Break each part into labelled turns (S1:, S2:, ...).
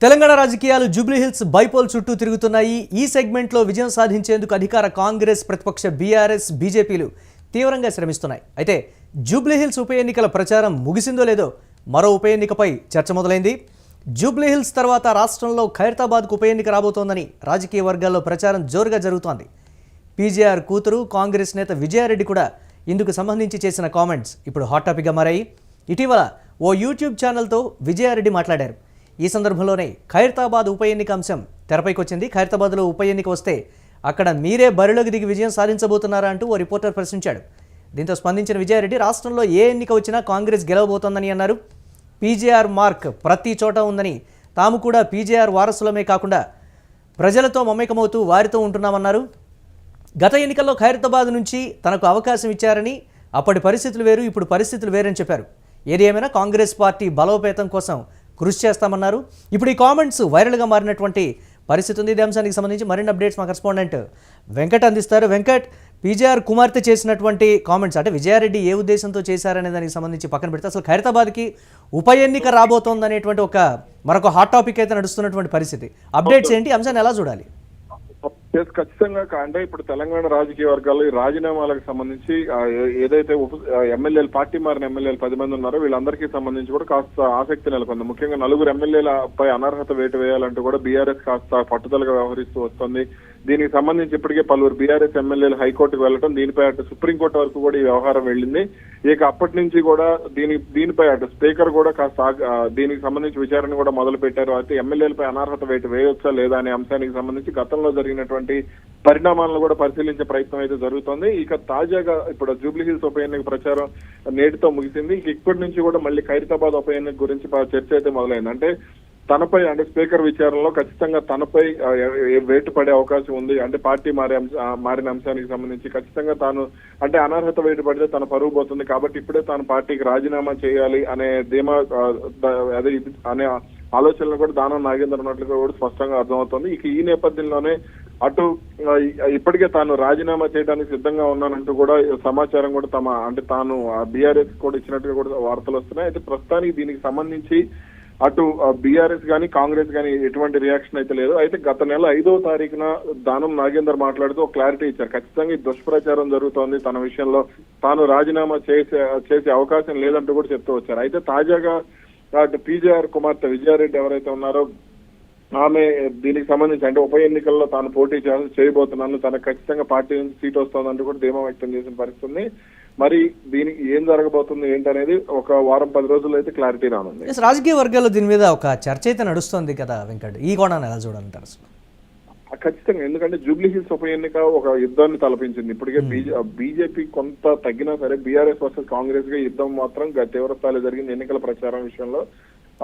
S1: తెలంగాణ రాజకీయాలు Jubilee hills bypoll చుట్టూ తిరుగుతున్నాయి. ఈ సెగ్మెంట్లో విజయం సాధించేందుకు అధికార కాంగ్రెస్, ప్రతిపక్ష బీఆర్ఎస్, బీజేపీలు తీవ్రంగా శ్రమిస్తున్నాయి. అయితే జూబ్లీ హిల్స్ ఉప ఎన్నికల ప్రచారం ముగిసిందో లేదో మరో ఉప ఎన్నికపై చర్చ మొదలైంది. జూబ్లీ హిల్స్ తర్వాత రాష్ట్రంలో ఖైరతాబాద్కు ఉప ఎన్నిక రాబోతోందని రాజకీయ వర్గాల్లో ప్రచారం జోరుగా జరుగుతోంది. పీజేఆర్ కూతురు కాంగ్రెస్ నేత విజయారెడ్డి కూడా ఇందుకు సంబంధించి చేసిన కామెంట్స్ ఇప్పుడు హాట్ టాపిక్గా మారాయి. ఇటీవల ఓ యూట్యూబ్ ఛానల్తో విజయారెడ్డి మాట్లాడారు. ఈ సందర్భంలోనే ఖైరతాబాద్ ఉప ఎన్నిక అంశం తెరపైకి వచ్చింది. ఖైరతాబాద్లో ఉప ఎన్నిక వస్తే అక్కడ మీరే బరిలోకి దిగి విజయం సాధించబోతున్నారా అంటూ ఓ రిపోర్టర్ ప్రశ్నించాడు. దీంతో స్పందించిన విజయారెడ్డి రాష్ట్రంలో ఏ ఎన్నిక వచ్చినా కాంగ్రెస్ గెలవబోతోందని అన్నారు. పీజేఆర్ మార్క్ ప్రతి చోట ఉందని, తాము కూడా పీజేఆర్ వారసులమే కాకుండా ప్రజలతో మమేకమవుతూ వారితో ఉంటున్నామన్నారు. గత ఎన్నికల్లో ఖైరతాబాద్ నుంచి తనకు అవకాశం ఇచ్చారని, అప్పటి పరిస్థితులు వేరు, ఇప్పుడు పరిస్థితులు వేరని చెప్పారు. ఏది ఏమైనా కాంగ్రెస్ పార్టీ బలోపేతం కోసం కృషి చేస్తామన్నారు. ఇప్పుడు ఈ కామెంట్స్ వైరల్గా మారినటువంటి పరిస్థితి ఉంది. ఇదే అంశానికి సంబంధించి మరిన్ని అప్డేట్స్ మా కరెస్పాండెంట్ వెంకట్ అందిస్తారు. వెంకట్, పీజేఆర్ కుమార్తె చేసినటువంటి కామెంట్స్ అంటే విజయారెడ్డి ఏ ఉద్దేశంతో చేశారనే దానికి సంబంధించి పక్కన పెడితే అసలు ఖైరతాబాద్కి ఉప ఎన్నిక రాబోతోంది అనేటువంటి మరొక హాట్ టాపిక్ అయితే నడుస్తున్నటువంటి పరిస్థితి. అప్డేట్స్ ఏంటి, అంశాన్ని ఎలా చూడాలి?
S2: ఖచ్చితంగా అంటే ఇప్పుడు తెలంగాణ రాజకీయ వర్గాల్లో ఈ రాజీనామాలకు సంబంధించి ఏదైతే ఎమ్మెల్యేలు, పార్టీ మారిన ఎమ్మెల్యేలు 10 మంది ఉన్నారో వీళ్ళందరికీ సంబంధించి కూడా కాస్త ఆసక్తి నెలకొంది. ముఖ్యంగా 4 ఎమ్మెల్యేలపై అనర్హత వేటు వేయాలంటూ కూడా బీఆర్ఎస్ కాస్త పట్టుదలగా వ్యవహరిస్తూ వస్తుంది. దీనికి సంబంధించి ఇప్పటికే పలువురు బీఆర్ఎస్ ఎమ్మెల్యేలు హైకోర్టుకు వెళ్లడం, దీనిపై అటు సుప్రీంకోర్టు వరకు కూడా ఈ వ్యవహారం వెళ్ళింది. ఇక అప్పటి నుంచి కూడా దీనిపై అటు స్పీకర్ కూడా కాస్త దీనికి సంబంధించి విచారణ కూడా మొదలు పెట్టారు. అయితే ఎమ్మెల్యేలపై అనర్హత వేటు వేయొచ్చా లేదా అనే అంశానికి సంబంధించి గతంలో జరిగినటువంటి పరిణామాలను కూడా పరిశీలించే ప్రయత్నం అయితే జరుగుతోంది. ఇక తాజాగా ఇప్పుడు జూబ్లీ హిల్స్ ఉప ఎన్నిక ప్రచారం నేటితో ముగిసింది. ఇప్పటి నుంచి కూడా మళ్ళీ ఖైరతాబాద్ ఉప ఎన్నిక గురించి చర్చ అయితే మొదలైంది. అంటే తనపై అంటే స్పీకర్ విచారణలో ఖచ్చితంగా తనపై వేటు పడే అవకాశం ఉంది. అంటే పార్టీ మారిన అంశానికి సంబంధించి ఖచ్చితంగా తాను అంటే అనర్హత వేటు పడితే తన పరువు పోతుంది కాబట్టి ఇప్పుడే తాను పార్టీకి రాజీనామా చేయాలి అనే ధీమా అనే ఆలోచనలు కూడా దానం నాగేంద్ర ఉన్నట్లుగా కూడా స్పష్టంగా అర్థమవుతుంది. ఇక ఈ నేపథ్యంలోనే అటు ఇప్పటికే తాను రాజీనామా చేయడానికి సిద్ధంగా ఉన్నానంటూ కూడా సమాచారం కూడా తాను బీఆర్ఎస్ కూడా ఇచ్చినట్టుగా కూడా వార్తలు వస్తున్నాయి. అయితే ప్రస్తుతానికి దీనికి సంబంధించి అటు బీఆర్ఎస్ గానీ కాంగ్రెస్ గానీ ఎటువంటి రియాక్షన్ అయితే లేదు. అయితే గత నెల 5వ తారీఖున దానం నాగేందర్ మాట్లాడుతూ ఒక క్లారిటీ ఇచ్చారు. ఖచ్చితంగా దుష్ప్రచారం జరుగుతోంది, తన విషయంలో తాను రాజీనామా చేసే అవకాశం లేదంటూ కూడా చెప్తూ వచ్చారు. అయితే తాజాగా అటు పీజేఆర్ కుమార్తె విజయారెడ్డి ఎవరైతే ఉన్నారో ఆమె దీనికి సంబంధించి అంటే ఉప ఎన్నికల్లో తాను పోటీ చేయబోతున్నాను, తనకు ఖచ్చితంగా పార్టీ నుంచి సీట్ వస్తుందంటూ కూడా ధీమా వ్యక్తం చేసిన పరిస్థితి. మరి దీనికి ఏం జరగబోతుంది ఏంటనేది ఒక వారం 10 రోజుల్లో అయితే క్లారిటీ రానుంది.
S1: రాజకీయ వర్గాల్లో దీని మీద ఒక చర్చ అయితే నడుస్తుంది కదా వెంకట్, ఈ కోణాన్ని ఎలా చూడాలంటారు?
S2: ఖచ్చితంగా, ఎందుకంటే జూబ్లీ హిల్స్ ఉప ఎన్నిక ఒక యుద్ధాన్ని తలపించింది. ఇప్పటికే బీజేపీ కొంత తగ్గినా సరే బీఆర్ఎస్ వర్సెస్ కాంగ్రెస్ గా యుద్ధం మాత్రం తీవ్ర స్థాయిలో జరిగింది. ఎన్నికల ప్రచారం విషయంలో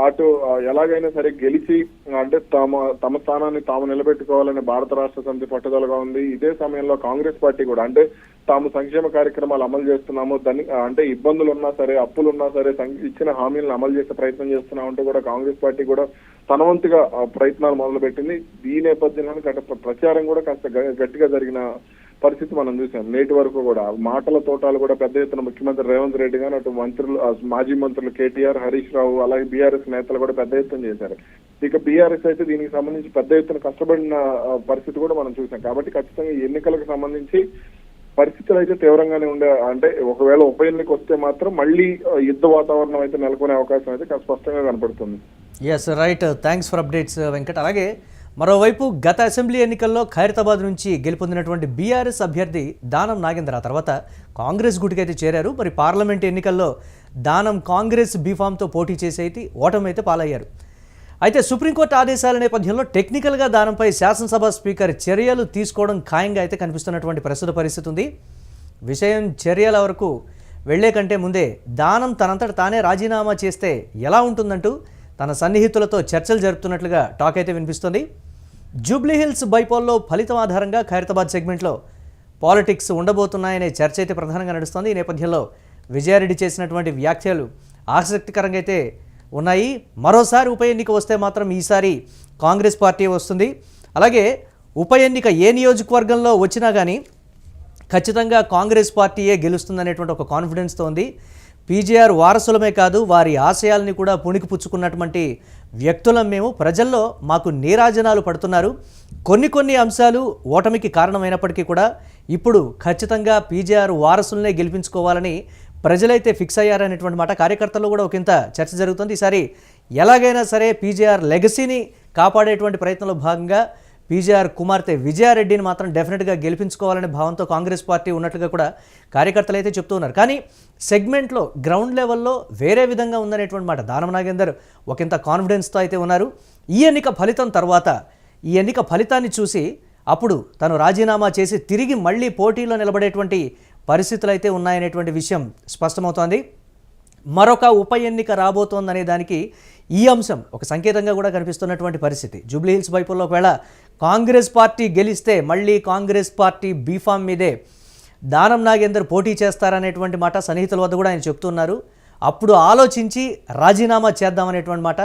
S2: అటు ఎలాగైనా సరే గెలిచి అంటే తమ స్థానాన్ని తాము నిలబెట్టుకోవాలని భారత రాష్ట్ర సమితి పట్టుదలగా ఉంది. ఇదే సమయంలో కాంగ్రెస్ పార్టీ కూడా అంటే తాము సంక్షేమ కార్యక్రమాలు అమలు చేస్తున్నాము, అంటే ఇబ్బందులు ఉన్నా సరే అప్పులున్నా సరే ఇచ్చిన హామీలను అమలు చేసే ప్రయత్నం చేస్తున్నామంటూ కూడా కాంగ్రెస్ పార్టీ కూడా తన వంతుగా ప్రయత్నాలు మొదలుపెట్టింది. ఈ నేపథ్యంలో ప్రచారం కూడా కాస్త గట్టిగా జరిగిన పరిస్థితి మనం చూసాం. నేటి వరకు కూడా మాటల తోటాలు కూడా పెద్ద ఎత్తున ముఖ్యమంత్రి రేవంత్ రెడ్డి గాని అటు మంత్రులు, మాజీ మంత్రులు కేటీఆర్, హరీష్ రావు, అలాగే బీఆర్ఎస్ నేతలు కూడా పెద్ద ఎత్తున చేశారు. ఇక బీఆర్ఎస్ అయితే దీనికి సంబంధించి పెద్ద ఎత్తున కష్టపడిన పరిస్థితి కూడా మనం చూసాం. కాబట్టి ఖచ్చితంగా ఈ ఎన్నికలకు సంబంధించి పరిస్థితులు అయితే తీవ్రంగానే ఉండే, అంటే ఒకవేళ ఉప ఎన్నిక వస్తే మాత్రం మళ్ళీ యుద్ధ వాతావరణం అయితే నెలకొనే అవకాశం అయితే స్పష్టంగా కనపడుతుంది.
S1: Yes right, thanks for updates Venkat. అలాగే మరోవైపు గత అసెంబ్లీ ఎన్నికల్లో ఖైరతాబాద్ నుంచి గెలుపొందినటువంటి బీఆర్ఎస్ అభ్యర్థి దానం నాగేంద్ర తర్వాత కాంగ్రెస్ గుటికైతే చేరారు. మరి పార్లమెంట్ ఎన్నికల్లో దానం కాంగ్రెస్ బీఫామ్తో పోటీ చేసి ఓటమి అయితే పాలయ్యారు. అయితే సుప్రీంకోర్టు ఆదేశాల నేపథ్యంలో టెక్నికల్గా దానంపై శాసనసభ స్పీకర్ చర్యలు తీసుకోవడం ఖాయంగా అయితే కనిపిస్తున్నటువంటి ప్రస్తుత పరిస్థితి ఉంది. విషయం చర్యల వరకు వెళ్లే కంటే ముందే దానం తనంతట తానే రాజీనామా చేస్తే ఎలా ఉంటుందంటూ తన సన్నిహితులతో చర్చలు జరుపుతున్నట్లుగా టాక్ అయితే వినిపిస్తుంది. జూబ్లీ హిల్స్ బైపోల్లో ఫలితం ఆధారంగా ఖైరతాబాద్ సెగ్మెంట్లో పాలిటిక్స్ ఉండబోతున్నాయనే చర్చ అయితే ప్రధానంగా నడుస్తోంది. ఈ నేపథ్యంలో విజయారెడ్డి చేసినటువంటి వ్యాఖ్యలు ఆసక్తికరంగా అయితే ఉన్నాయి. మరోసారి ఉప ఎన్నిక వస్తే మాత్రం ఈసారి కాంగ్రెస్ పార్టీ వస్తుంది. అలాగే ఉప ఎన్నిక ఏ నియోజకవర్గంలో వచ్చినా కానీ ఖచ్చితంగా కాంగ్రెస్ పార్టీయే గెలుస్తుందనేటువంటి ఒక కాన్ఫిడెన్స్తో ఉంది. పీజేఆర్ వారసులమే కాదు వారి ఆశయాల్ని కూడా పుణికిపుచ్చుకున్నటువంటి వ్యక్తులం మేము. ప్రజల్లో మాకు నీరాజనాలు పడుతున్నారు. కొన్ని అంశాలు ఓటమికి కారణమైనప్పటికీ కూడా ఇప్పుడు ఖచ్చితంగా పీజేఆర్ వారసులనే గెలిపించుకోవాలని ప్రజలైతే ఫిక్స్ అయ్యారనేటువంటి మాట కార్యకర్తల్లో కూడా ఒకంత చర్చ జరుగుతుంది. ఈసారి ఎలాగైనా సరే పీజేఆర్ లెగసీని కాపాడేటువంటి ప్రయత్నంలో భాగంగా పీజేఆర్ కుమార్తె విజయారెడ్డిని మాత్రం డెఫినెట్గా గెలిపించుకోవాలనే భావంతో కాంగ్రెస్ పార్టీ ఉన్నట్లుగా కూడా కార్యకర్తలు అయితే చెప్తూ ఉన్నారు. కానీ సెగ్మెంట్లో గ్రౌండ్ లెవెల్లో వేరే విధంగా ఉందనేటువంటి మాట. దానం నాగేందర్ ఒకంత కాన్ఫిడెన్స్తో అయితే ఉన్నారు. ఈ ఎన్నిక ఫలితం తర్వాత ఈ ఎన్నిక ఫలితాన్ని చూసి అప్పుడు తను రాజీనామా చేసి తిరిగి మళ్ళీ పోటీలో నిలబడేటువంటి పరిస్థితులు అయితే ఉన్నాయనేటువంటి విషయం స్పష్టమవుతోంది. మరొక ఉప ఎన్నిక రాబోతోందనే దానికి ఈ అంశం ఒక సంకేతంగా కూడా కనిపిస్తున్నటువంటి పరిస్థితి. జూబ్లీహిల్స్ బైపోల్లో ఒకవేళ కాంగ్రెస్ పార్టీ గెలిస్తే మళ్ళీ కాంగ్రెస్ పార్టీ బీఫామ్ మీదే దానం నాగేందర్ పోటీ చేస్తారనేటువంటి మాట సన్నిహితుల వద్ద కూడా ఆయన చెప్తున్నారు. అప్పుడు ఆలోచించి రాజీనామా చేద్దామనేటువంటి మాట.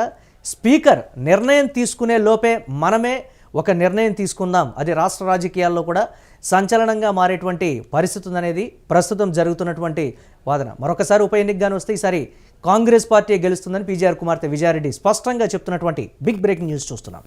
S1: స్పీకర్ నిర్ణయం తీసుకునే లోపే మనమే ఒక నిర్ణయం తీసుకుందాం, అది రాష్ట్ర రాజకీయాల్లో కూడా సంచలనంగా మారేటువంటి పరిస్థితి ఉందనేది ప్రస్తుతం జరుగుతున్నటువంటి వాదన. మరొకసారి ఉప ఎన్నికగానే వస్తే ఈసారి కాంగ్రెస్ పార్టీ గెలుస్తుందని పీజేఆర్ కుమార్తె విజయారెడ్డి స్పష్టంగా చెప్తున్నటువంటి బిగ్ బ్రేకింగ్ న్యూస్ చూస్తున్నాం.